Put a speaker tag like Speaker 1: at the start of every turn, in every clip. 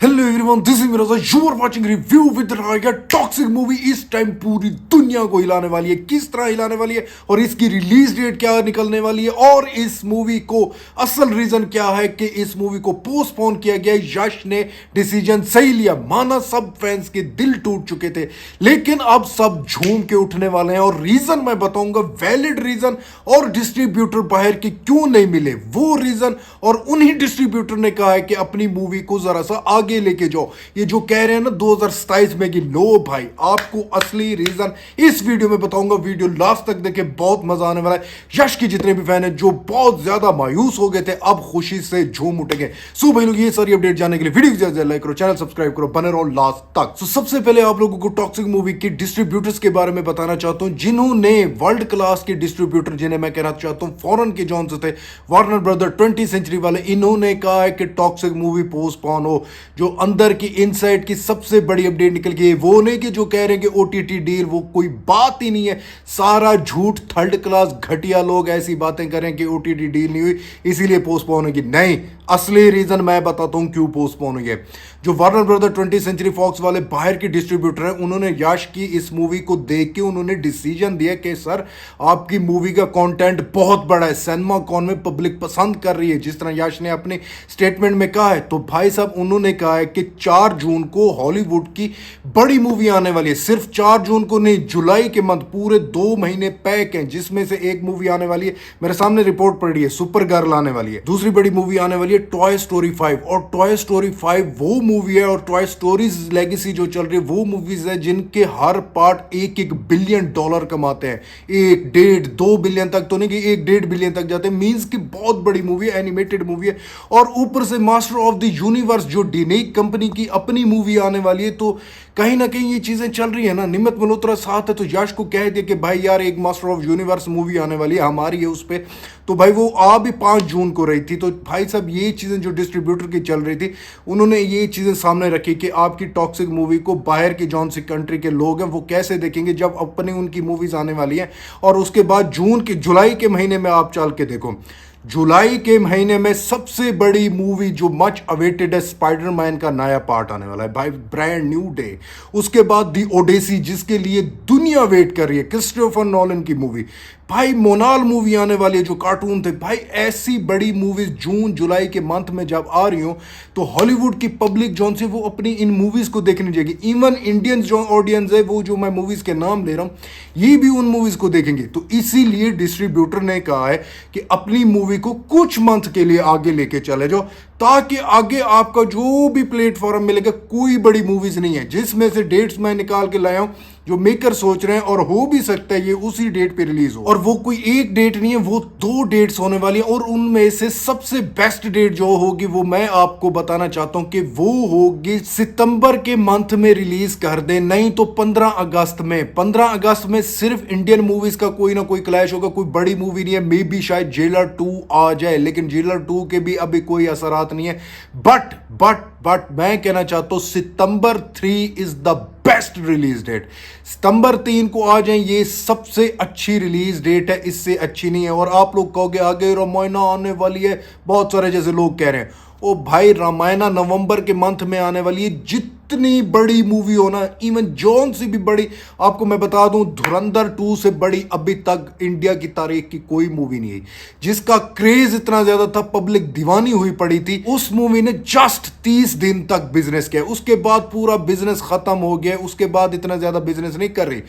Speaker 1: Hello everyone, this is Miraj. You are watching review with रायगा। Toxic movie इस time पूरी दुनिया को हिलाने वाली है। किस तरह हिलाने वाली है और इसकी रिलीज डेट क्या निकलने वाली है और इस मूवी को असल रीजन क्या है कि इस मूवी को पोस्टपोन किया गया। यश ने डिसीजन सही लिया, माना सब फैंस के दिल टूट चुके थे, लेकिन अब सब झूम के उठने वाले हैं और रीजन मैं बताऊंगा, वैलिड रीजन। और डिस्ट्रीब्यूटर बाहर के क्यों नहीं मिले वो रीजन, और उन्हीं डिस्ट्रीब्यूटर ने कहा है कि अपनी मूवी को जरा सा आगे लेके जाओ। ये जो कह रहे हैं ना 2027 में कि लो भाई, आपको असली रीजन इस वीडियो में बताऊंगा। वीडियो लास्ट तक देखे, बहुत मजा आने वाला है। यश के जितने भी फैन हैं जो बहुत ज्यादा मायूस हो गए थे, अब खुशी से झूम उठेंगे। सो भाई लोग, ये सारी अपडेट जानने के लिए वीडियो को लाइक करो, चैनल सब्सक्राइब करो, बने रहो लास्ट तक। तो सबसे पहले आप लोगों को टॉक्सिक मूवी के डिस्ट्रीब्यूटर्स के बारे में बताना चाहता हूं, जिन्होंने वर्ल्ड क्लास के डिस्ट्रीब्यूटर, जिन्हें मैं कहना चाहता हूं फॉरेन के जॉन से थे, वार्नर ब्रदर 20th सेंचुरी वाले, इन्होंने कहा है कि टॉक्सिक मूवी पोस्टपोन हो। जो अंदर की इनसाइड की सबसे बड़ी अपडेट निकल गई है, वो नहीं कि जो कह रहे हैं कि ओटीटी डील, वो कोई बात ही नहीं है, सारा झूठ। थर्ड क्लास घटिया लोग ऐसी बातें करें कि ओटीटी डील नहीं हुई इसीलिए पोस्टपोन होगी। नहीं, असली रीजन मैं बताता हूं क्यों पोस्टपोन हुई है। जो Warner brother 20th century fox वाले बाहर के डिस्ट्रीब्यूटर हैं, उन्होंने यश की इस मूवी को देख के उन्होंने डिसीजन दिया कि सर, आपकी मूवी का कंटेंट बहुत बड़ा है, सिनेमा कॉन में पब्लिक पसंद कर रही है, जिस तरह यश ने अपने स्टेटमेंट में कहा है। तो भाई साहब, उन्होंने कहा है कि 4 जून को हॉलीवुड की बड़ी मूवी आने वाली है। सिर्फ 4 जून को नहीं, जुलाई के मंथ पूरे 2 महीने पैक हैं, जिसमें से एक मूवी आने वाली है, मेरे सामने रिपोर्ट पड़ी है, सुपर गर्ल आने वाली है। दूसरी बड़ी मूवी आने वाली है टॉय स्टोरी 5, और टॉय स्टोरी 5 वो मूवी है, और टॉय स्टोरीज लेगेसी जो चल रही है वो मूवीज है जिनके हर पार्ट $1 बिलियन कमाते हैं। 1, 1.5, 2 बिलियन तक तो नहीं कि 1, 1.5 बिलियन तक जाते हैं। मींस की बहुत बड़ी मूवी है, एनिमेटेड मूवी है। और ऊपर से मास्टर ऑफ द यूनिवर्स जो डिज्नी कंपनी की अपनी मूवी आने वाली है। तो कहीं ना कहीं ये चीजें चल रही है ना। निमित मल्होत्रा साथ है, तो यश को कह दिया कि भाई यार, एक मास्टर ऑफ यूनिवर्स मूवी आने वाली है, हमारी है उस पर। तो भाई वो आ भी 5 जून को रही थी। तो भाई साहब, ये चीजें जो डिस्ट्रीब्यूटर की चल रही थी, उन्होंने ये चीजें सामने रखी कि आपकी टॉक्सिक मूवी को बाहर की जौन सी कंट्री के लोग हैं वो कैसे देखेंगे जब अपनी उनकी मूवीज आने वाली है। और उसके बाद जुलाई के महीने में आप चल के देखो, जुलाई के महीने में सबसे बड़ी मूवी जो मच अवेटेड है, स्पाइडरमैन का नया पार्ट आने वाला है भाई, ब्रांड न्यू डे। उसके बाद दी ओडेसी, जिसके लिए दुनिया वेट कर रही है, क्रिस्टोफर नॉलन की मूवी। भाई मोनाल मूवी आने वाली है, जो कार्टून थे। भाई ऐसी बड़ी मूवीज जून जुलाई के मंथ में जब आ रही हो, तो हॉलीवुड की पब्लिक जौन से वो अपनी इन मूवीज को देखने जाएगी। इवन इंडियन जो ऑडियंस है, वो जो मैं मूवीज के नाम ले रहा हूं, ये भी उन मूवीज को देखेंगे। तो इसीलिए डिस्ट्रीब्यूटर ने कहा है कि अपनी मूवी को कुछ मंथ के लिए आगे लेके चले जाओ, ताकि आगे आपका जो भी प्लेटफॉर्म मिलेगा, कोई बड़ी मूवीज नहीं है जिसमें से डेट्स मैं निकाल के लाया हूं जो मेकर सोच रहे हैं, और हो भी सकता है ये उसी डेट पे रिलीज हो। और वो कोई एक डेट नहीं है, वो 2 डेट्स होने वाली है। और उनमें से सबसे बेस्ट डेट जो होगी वो मैं आपको बताना चाहता हूं कि वो होगी सितंबर के मंथ में रिलीज कर दे, नहीं तो 15 अगस्त में। 15 अगस्त में सिर्फ इंडियन मूवीज का कोई ना कोई क्लैश होगा, कोई बड़ी मूवी नहीं है। मे बी शायद जेलर 2 आ जाए, लेकिन जेलर 2 के भी अभी कोई असरात नहीं है। बट मैं कहना चाहता हूं सितंबर 3 is the best release date. सितंबर 3 को आ जाए, ये सबसे अच्छी रिलीज डेट है, इससे अच्छी नहीं है। और आप लोग कहोगे आगे रामायण आने वाली है, बहुत सारे जैसे लोग कह रहे हैं। ओ भाई, रामायण नवंबर के मंथ में आने वाली है। जितनी बड़ी मूवी हो ना, इवन जॉन से भी बड़ी, आपको मैं बता दूं, धुरंधर 2 से बड़ी अभी तक इंडिया की तारीख की कोई मूवी नहीं है, जिसका क्रेज इतना ज्यादा था, पब्लिक दीवानी हुई पड़ी थी। उस मूवी ने जस्ट 30 दिन तक बिजनेस किया, उसके बाद पूरा बिजनेस खत्म हो गया। उसके बाद इतना ज्यादा बिजनेस नहीं कर रही।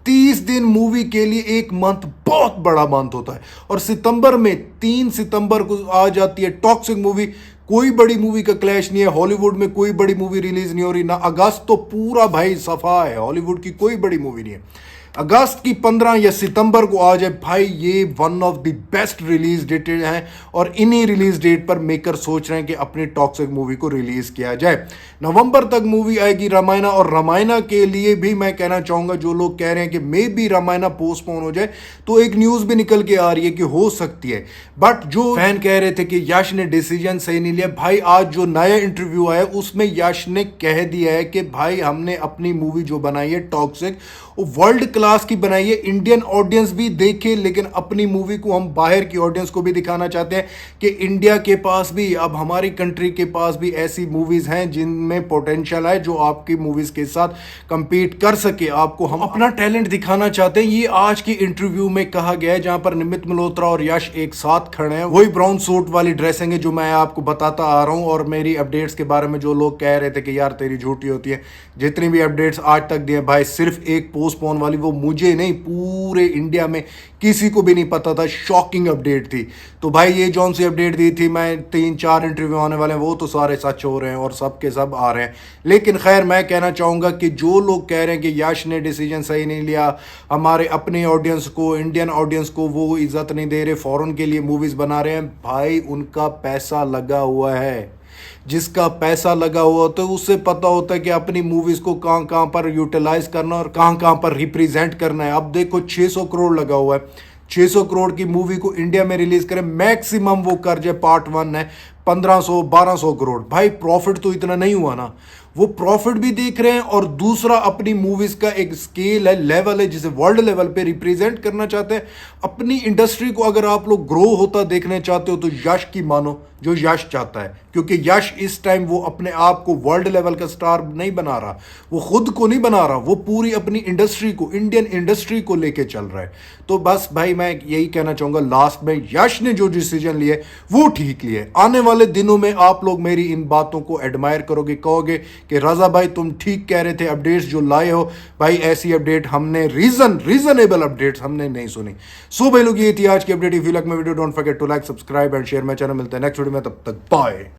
Speaker 1: 30 दिन मूवी के लिए एक मंथ बहुत बड़ा मंथ होता है। और सितंबर में 3 सितंबर को आ जाती है टॉक्सिक मूवी। कोई बड़ी मूवी का क्लैश नहीं है, हॉलीवुड में कोई बड़ी मूवी रिलीज नहीं हो रही ना। अगस्त तो पूरा भाई सफा है, हॉलीवुड की कोई बड़ी मूवी नहीं है। अगस्त की 15 या सितंबर को आ जाए भाई, ये one of the best release date हैं। और इन्हीं रिलीज डेट पर मेकर सोच रहे हैं कि अपनी टॉक्सिक मूवी को रिलीज किया जाए। नवंबर तक मूवी आएगी रामायण, और रामायण के लिए भी मैं कहना चाहूंगा, जो लोग कह रहे हैं कि मे बी रामायण पोस्टपोन हो जाए, तो एक न्यूज भी निकल के आ रही है कि हो सकती है। बट जो फैन कह रहे थे कि यश ने डिसीजन सही नहीं लिया, भाई आज जो नया इंटरव्यू आया उसमें यश ने कह दिया है कि भाई हमने अपनी मूवी जो बनाई है टॉक्सिक, वो वर्ल्ड क्लास की बनाई है, इंडियन ऑडियंस भी देखे, लेकिन अपनी मूवी को हम बाहर की ऑडियंस को भी दिखाना चाहते हैं कि इंडिया के पास भी, अब हमारी कंट्री के पास भी ऐसी मूवीज हैं जिनमें पोटेंशियल है जो आपकी मूवीज के साथ कंपीट कर सके। आपको हम अपना टैलेंट दिखाना चाहते हैं। ये आज की इंटरव्यू में कहा गया है, जहां पर निमित मल्होत्रा और यश एक साथ खड़े हैं। वही ब्राउन सूट वाली ड्रेसिंग है जो मैं आपको बताता आ रहा हूं। और मेरी अपडेट्स के बारे में जो लोग कह रहे थे कि यार तेरी झूठी होती है, जितनी भी अपडेट्स आज तक दिए भाई, सिर्फ एक पोस्टपोन वाली, वो मुझे नहीं, पूरे इंडिया में किसी को भी नहीं पता था, शॉकिंग अपडेट थी। तो भाई ये जौन सी अपडेट दी थी, मैं 3-4 इंटरव्यू आने वाले हैं वो तो सारे सच हो रहे हैं और सब के सब आ रहे हैं। लेकिन खैर मैं कहना चाहूँगा कि जो लोग कह रहे हैं कि यश ने डिसीजन सही नहीं लिया, हमारे अपने ऑडियंस को, इंडियन ऑडियंस को वो इज्जत नहीं दे रहे, फॉरेन के लिए मूवीज़ बना रहे हैं, भाई उनका पैसा लगा हुआ है। जिसका पैसा लगा हुआ होता है उससे पता होता है कि अपनी मूवीज को कहां कहां पर यूटिलाइज करना और कहां कहां पर रिप्रेजेंट करना है। अब देखो 600 करोड़ लगा हुआ है, 600 करोड़ की मूवी को इंडिया में रिलीज करें, मैक्सिमम वो कर जाए, पार्ट 1 है 1500-1200 करोड़, भाई प्रॉफिट तो इतना नहीं हुआ ना। वो प्रॉफिट भी देख रहे हैं और दूसरा अपनी मूवीज का एक स्केल है, लेवल है, जिसे वर्ल्ड लेवल पे रिप्रेजेंट करना चाहते हैं। अपनी इंडस्ट्री को अगर आप लोग ग्रो होता देखने चाहते हो तो यश की मानो, जो यश चाहता है, क्योंकि यश इस टाइम वो अपने आप को वर्ल्ड लेवल का स्टार नहीं बना रहा, वो खुद को नहीं बना रहा, वो पूरी अपनी इंडस्ट्री को, इंडियन इंडस्ट्री को लेके चल रहा है। तो बस भाई मैं यही कहना चाहूंगा लास्ट में, यश ने जो डिसीजन लिए वो ठीक लिए। आने वाले दिनों में आप लोग मेरी इन बातों को एडमायर करोगे, कहोगे कि रजा भाई तुम ठीक कह रहे थे, अपडेट्स जो लाए हो भाई, ऐसी अपडेट हमने रीजनेबल अपडेट्स हमने नहीं सुनी। सो भाई लोग ये थी आज की update. If you like my video don't forget to like, subscribe and share my channel. मिलते हैं नेक्स्ट वीडियो में, तब तक बाय।